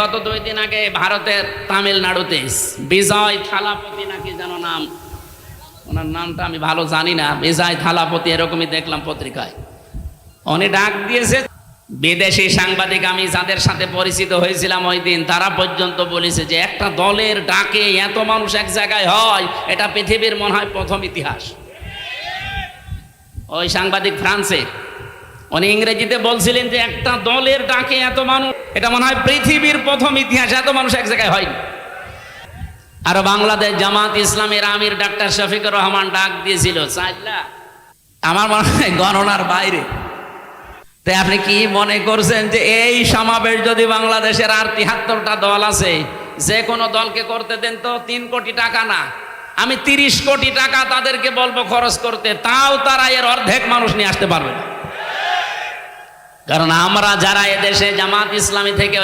গত 2 দিন আগে ভারতের তামিলনাড়ুতে বিজয় থালাপতি নাকি যেন নাম, ওনার নামটা আমি ভালো জানি না, বিজয় থালাপতি এরকমই দেখলাম পত্রিকায়। উনি ডাক দিয়েছে, বিদেশি সাংবাদিক আমি যাদের সাথে পরিচিত হয়েছিলাম ওই দিন, তারা পর্যন্ত বলেছে যে একটা দলের ডাকে এত মানুষ এক জায়গায় হয়, এটা পৃথিবীর মনে হয় প্রথম ইতিহাস। ওই সাংবাদিক ফ্রান্সে, উনি ইংরেজিতে বলছিলেন যে একটা দলের ডাকে এত মানুষ, এটা মনে হয় পৃথিবীর প্রথম ইতিহাস, এত মানুষ এক জায়গায় হয়নি। আর বাংলাদেশ জামাত ইসলামের আমির ডাক্তার শফিকুর রহমান ডাক দিয়েছিল 4 লাখ, আমার মনে হয় গণনার বাইরে। তাই আপনি কি মনে করছেন যে এই সমাবেশ যদি বাংলাদেশের আর 73টা দল আছে, যে কোনো দলকে করতে দেন তো 3 কোটি টাকা না, আমি 30 কোটি টাকা তাদেরকে বলবো খরচ করতে, তাও তারা এর অর্ধেক মানুষ নিয়ে আসতে পারবে না। কারণ আমরা যারা এদেশে জামাত ইসলামী থেকে